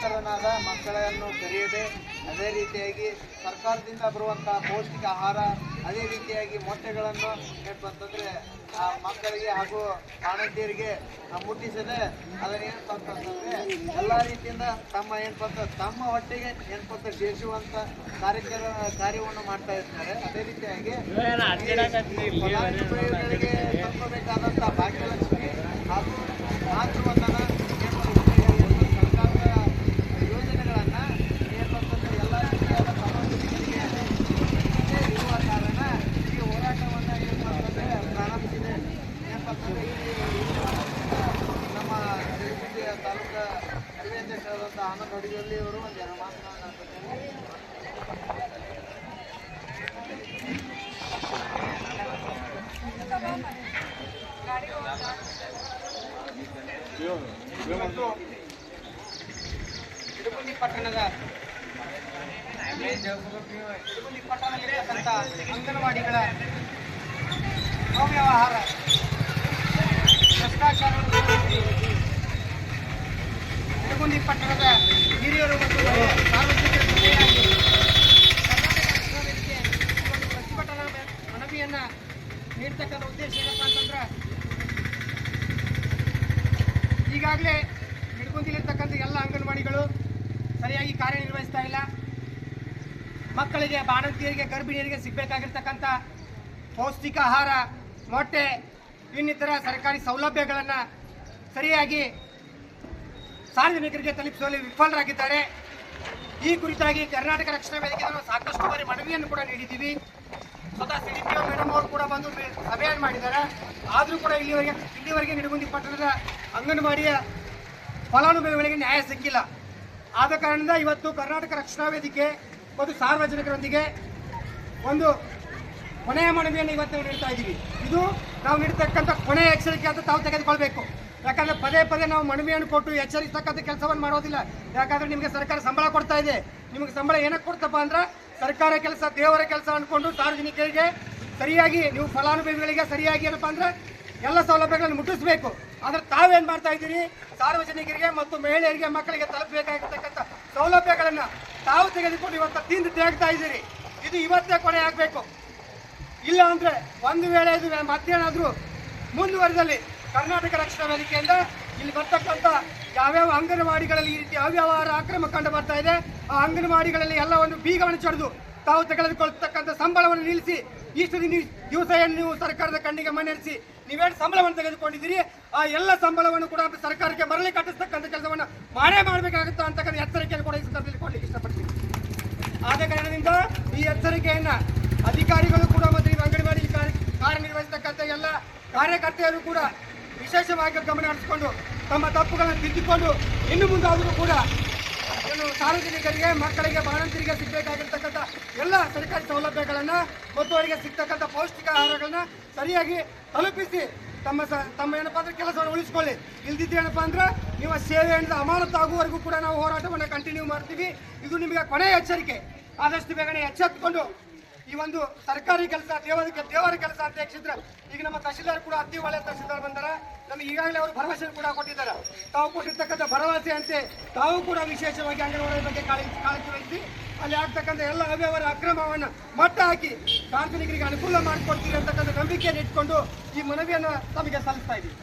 ಅನಕ್ಷರಸ್ಥರನಾದ ಮಕ್ಕಳನ್ನು ಕರೆಯದೆ, ಅದೇ ರೀತಿಯಾಗಿ ಸರ್ಕಾರದಿಂದ ಬರುವಂತಹ ಪೌಷ್ಟಿಕ ಆಹಾರ, ಅದೇ ರೀತಿಯಾಗಿ ಮೊಟ್ಟೆಗಳನ್ನು ಏನಪ್ಪಂತಂದ್ರೆ ಆ ಮಕ್ಕಳಿಗೆ ಹಾಗೂ ಬಾಣಂತಿಯರಿಗೆ ಮುಟ್ಟಿಸದೆ ಅದನ್ನೇನಪ್ಪ ಅಂತಂದ್ರೆ ಎಲ್ಲ ರೀತಿಯಿಂದ ತಮ್ಮ ಹೊಟ್ಟೆಗೆ ಸೇರಿಸುವಂತ ಕಾರ್ಯವನ್ನು ಮಾಡ್ತಾ ಇರ್ತಾರೆ. ಅದೇ ರೀತಿಯಾಗಿ ಫಲಾನುಭವಿಗಳಿಗೆ ತಲುಪಬೇಕಾದಂತಹ ಭಾಗ್ಯಲಕ್ಷ್ಮಿ ಹಾಗೂ ಮಾತೃವಂದನ ಸರ್ಕಾರದ ಯೋಜನೆಗಳನ್ನ ಏನಪ್ಪಂತಂದ್ರೆ ಎಲ್ಲ ರೀತಿಯಾದ ಸಾಮಾಜಿಕರಿಗೆ ಇರುವ ಕಾರಣ ಈ ಹೋರಾಟವನ್ನ ಏನಪ್ಪಂತಂದ್ರೆ ಪ್ರಾರಂಭಿಸಿದೆ. ಏನಪ್ಪಂತಂದ್ರೆ ನಮ್ಮ ತಾಲೂಕಾ ಅಧ್ಯಕ್ಷರಾದಂಥ ಆನಂದ್ ಅಡಿಯಲ್ಲಿ ಅವರು ಒಂದು ಜನ ಮಾತನಾಡ್ತಾರೆ. ಇಡಗುಂದಿ ಪಟ್ಟಣದಲ್ಲಿರ್ತಕ್ಕಂಥ ಅಂಗನವಾಡಿಗಳ ಅವ್ಯವಹಾರ, ಭ್ರಷ್ಟಾಚಾರವನ್ನು ಇಡಗುಂದಿ ಪಟ್ಟಣದ ಹಿರಿಯರು ಮತ್ತು ಸಾರ್ವಜನಿಕರ ಜೊತೆಯಾಗಿ ಕರ್ನಾಟಕ ಒಂದು ಪ್ರತಿಭಟನಾ ಮನವಿಯನ್ನು ನೀಡ್ತಕ್ಕಂಥ ಉದ್ದೇಶ ಏನಪ್ಪ ಅಂತಂದ್ರೆ, ಈಗಾಗಲೇ ನಿಡ್ಗುಂದಿಲಿರ್ತಕ್ಕಂಥ ಎಲ್ಲ ಅಂಗನವಾಡಿಗಳು ಸರಿಯಾಗಿ ಕಾರ್ಯನಿರ್ವಹಿಸ್ತಾ ಇಲ್ಲ. ಮಕ್ಕಳಿಗೆ, ಬಾಣಂತಿಯರಿಗೆ, ಗರ್ಭಿಣಿಯರಿಗೆ ಸಿಗಬೇಕಾಗಿರ್ತಕ್ಕಂಥ ಪೌಷ್ಟಿಕ ಆಹಾರ, ಮೊಟ್ಟೆ, ಇನ್ನಿತರ ಸರ್ಕಾರಿ ಸೌಲಭ್ಯಗಳನ್ನು ಸರಿಯಾಗಿ ಸಾರ್ವಜನಿಕರಿಗೆ ತಲುಪಿಸುವಲ್ಲಿ ವಿಫಲರಾಗಿದ್ದಾರೆ. ಈ ಕುರಿತಾಗಿ ಕರ್ನಾಟಕ ರಕ್ಷಣಾ ವೇದಿಕೆ ನಾವು ಸಾಕಷ್ಟು ಬಾರಿ ಮನವಿಯನ್ನು ಕೂಡ ನೀಡಿದ್ದೀವಿ. ಸ್ವತಃ ಸಿಡಿಪಿಒ ಮೇಡಮ್ ಅವರು ಕೂಡ ಬಂದು ಸಭೆಯನ್ನು ಮಾಡಿದ್ದಾರೆ. ಆದರೂ ಕೂಡ ಇಲ್ಲಿವರೆಗೆ ನಿಡಗುಂದಿ ಪಟ್ಟಣದ ಅಂಗನವಾಡಿಯ ಫಲಾನುಭವಿಗಳಿಗೆ ನ್ಯಾಯ ಸಿಕ್ಕಿಲ್ಲ. ಆದ ಕಾರಣದಿಂದ ಇವತ್ತು ಕರ್ನಾಟಕ ರಕ್ಷಣಾ ವೇದಿಕೆ ಮತ್ತು ಸಾರ್ವಜನಿಕರೊಂದಿಗೆ ಒಂದು ಕೊನೆಯ ಮನವಿಯನ್ನು ಇವತ್ತು ನೀಡ್ತಾ ಇದ್ದೀವಿ. ಇದು ನಾವು ನೀಡತಕ್ಕಂಥ ಕೊನೆಯ ಎಚ್ಚರಿಕೆ ಅಂತ ತಾವು ತೆಗೆದುಕೊಳ್ಬೇಕು. ಯಾಕಂದರೆ ಪದೇ ಪದೇ ನಾವು ಮನವಿಯನ್ನು ಕೊಟ್ಟು ಎಚ್ಚರಿಸ್ತಕ್ಕಂಥ ಕೆಲಸವನ್ನು ಮಾಡೋದಿಲ್ಲ. ಯಾಕಂದರೆ ನಿಮಗೆ ಸರ್ಕಾರ ಸಂಬಳ ಕೊಡ್ತಾ ಇದೆ. ನಿಮಗೆ ಸಂಬಳ ಏನಕ್ಕೆ ಕೊಡ್ತಪ್ಪ ಅಂದ್ರೆ ಸರ್ಕಾರ ಕೆಲಸ, ದೇವರ ಕೆಲಸ ಅಂದ್ಕೊಂಡು ಸಾರ್ವಜನಿಕರಿಗೆ ಸರಿಯಾಗಿ, ನೀವು ಫಲಾನುಭವಿಗಳಿಗೆ ಸರಿಯಾಗಿ ಏನಪ್ಪ ಅಂದ್ರೆ ಎಲ್ಲ ಸೌಲಭ್ಯಗಳನ್ನು ಮುಟ್ಟಿಸಬೇಕು. ಆದರೆ ತಾವೇನು ಮಾಡ್ತಾ ಇದ್ದೀರಿ, ಸಾರ್ವಜನಿಕರಿಗೆ ಮತ್ತು ಮಹಿಳೆಯರಿಗೆ, ಮಕ್ಕಳಿಗೆ ತಲುಪಬೇಕಾಗಿರ್ತಕ್ಕಂಥ ಸೌಲಭ್ಯಗಳನ್ನು ತಾವು ತೆಗೆದುಕೊಂಡು ಇವತ್ತು ತಿಂದು ತೇಗ್ತಾ ಇದ್ದೀರಿ. ಇದು ಇವತ್ತೇ ಕೊನೆ ಆಗಬೇಕು. ಇಲ್ಲ ಅಂದರೆ ಒಂದು ವೇಳೆ ಇದು ಮತ್ತೇನಾದರೂ ಮುಂದುವರೆದಲ್ಲಿ ಕರ್ನಾಟಕ ರಕ್ಷಣಾ ವೇದಿಕೆಯಿಂದ ಇಲ್ಲಿ ಬರ್ತಕ್ಕಂಥ ಯಾವ್ಯಾವ ಅಂಗನವಾಡಿಗಳಲ್ಲಿ ಈ ರೀತಿ ಅವ್ಯವಹಾರ, ಅಕ್ರಮ ಕಂಡು ಬರ್ತಾ ಇದೆ, ಆ ಅಂಗನವಾಡಿಗಳಲ್ಲಿ ಎಲ್ಲವನ್ನು ಬೀಗವನ್ನು ಚಡಿದು ತಾವು ತೆಗೆದುಕೊಳ್ತಕ್ಕಂಥ ಸಂಬಳವನ್ನು ನಿಲ್ಲಿಸಿ, ಇಷ್ಟು ದಿವಸ ಏನು ನೀವು ಸರ್ಕಾರದ ಕಣ್ಣಿಗೆ ಮಣ್ಣೆರಿಸಿ ನೀವೇನು ಸಂಬಳವನ್ನು ತೆಗೆದುಕೊಂಡಿದ್ದೀರಿ, ಆ ಎಲ್ಲ ಸಂಬಳವನ್ನು ಕೂಡ ಸರ್ಕಾರಕ್ಕೆ ಮರಳಿ ಕಟ್ಟಿಸ್ತಕ್ಕಂಥ ಕೆಲಸವನ್ನು ಮಾಡಬೇಕಾಗುತ್ತಾ ಅಂತಕ್ಕಂಥ ಎಚ್ಚರಿಕೆಯನ್ನು ಕೂಡ ಈ ಸಂದರ್ಭದಲ್ಲಿ ಕೊಡಲಿಕ್ಕೆ ಇಷ್ಟಪಡ್ತೀನಿ. ಆದ ಕಾರಣದಿಂದ ಈ ಎಚ್ಚರಿಕೆಯನ್ನು ಅಧಿಕಾರಿಗಳು ಕೂಡ ಮತ್ತು ಈ ಅಂಗನವಾಡಿ ಕಾರ್ಯನಿರ್ವಹಿಸತಕ್ಕಂಥ ಎಲ್ಲ ಕಾರ್ಯಕರ್ತೆಯರು ಕೂಡ ವಿಶೇಷವಾಗಿ ಗಮನ ಹರಿಸಿಕೊಂಡು ತಮ್ಮ ತಪ್ಪುಗಳನ್ನು ತಿದ್ದಿಕೊಂಡು ಇನ್ನು ಮುಂದಾದರೂ ಕೂಡ ಸಾರ್ವಜನಿಕರಿಗೆ, ಮಕ್ಕಳಿಗೆ, ಬಾಣಂತಿಯರಿಗೆ ಸಿಗಬೇಕಾಗಿರ್ತಕ್ಕಂಥ ಎಲ್ಲ ಸರ್ಕಾರಿ ಸೌಲಭ್ಯಗಳನ್ನು ಮತ್ತು ಅವರಿಗೆ ಸಿಗ್ತಕ್ಕಂಥ ಪೌಷ್ಟಿಕ ಆಹಾರಗಳನ್ನ ಸರಿಯಾಗಿ ತಲುಪಿಸಿ ತಮ್ಮ ಏನಪ್ಪ ಅಂದ್ರೆ ಕೆಲಸವನ್ನು ಉಳಿಸ್ಕೊಳ್ಳಿ. ಇಲ್ದಿದ್ದು ಏನಪ್ಪ ಅಂದ್ರೆ ನೀವು ಸೇವೆಯಿಂದ ಅಮಾನತಾಗುವವರೆಗೂ ಕೂಡ ನಾವು ಹೋರಾಟವನ್ನು ಕಂಟಿನ್ಯೂ ಮಾಡ್ತೀವಿ. ಇದು ನಿಮಗೆ ಕೊನೆಯ ಎಚ್ಚರಿಕೆ. ಆದಷ್ಟು ಬೇಗನೆ ಎಚ್ಚೆತ್ತುಕೊಂಡು ಈ ಒಂದು ಸರ್ಕಾರಿ ಕೆಲಸ, ದೇವರ ಕೆಲಸ ಅಂತ ಯಕ್ಷಿದ್ರೆ ಈಗ ನಮ್ಮ ತಹಶೀಲ್ದಾರ್ ಕೂಡ ಅತಿ ಒಳ್ಳೆಯ ತಹಶೀಲ್ದಾರ್ ಬಂದಾರ. ನಮಗೆ ಈಗಾಗಲೇ ಅವರು ಭರವಸೆ ಕೂಡ ಕೊಟ್ಟಿದ್ದಾರೆ. ತಾವು ಕೊಟ್ಟಿರ್ತಕ್ಕಂಥ ಭರವಸೆ ಅಂತೆ ತಾವು ಕೂಡ ವಿಶೇಷವಾಗಿ ಅಂಗನವಾಡಿ ಬಗ್ಗೆ ಕಾಳಜಿ ವಹಿಸಿ ಅಲ್ಲಿ ಆಗ್ತಕ್ಕಂಥ ಎಲ್ಲ ಅವ್ಯವಹಾರ, ಅಕ್ರಮವನ್ನು ಮಟ್ಟ ಹಾಕಿ ಸಾರ್ವಜನಿಕರಿಗೆ ಅನುಕೂಲ ಮಾಡಿಕೊಡ್ತೀವಿ ಅಂತಕ್ಕಂಥ ನಂಬಿಕೆಯನ್ನು ಇಟ್ಕೊಂಡು ಈ ಮನವಿಯನ್ನು ತಮಗೆ ಸಲ್ಲಿಸ್ತಾ ಇದ್ದೀವಿ.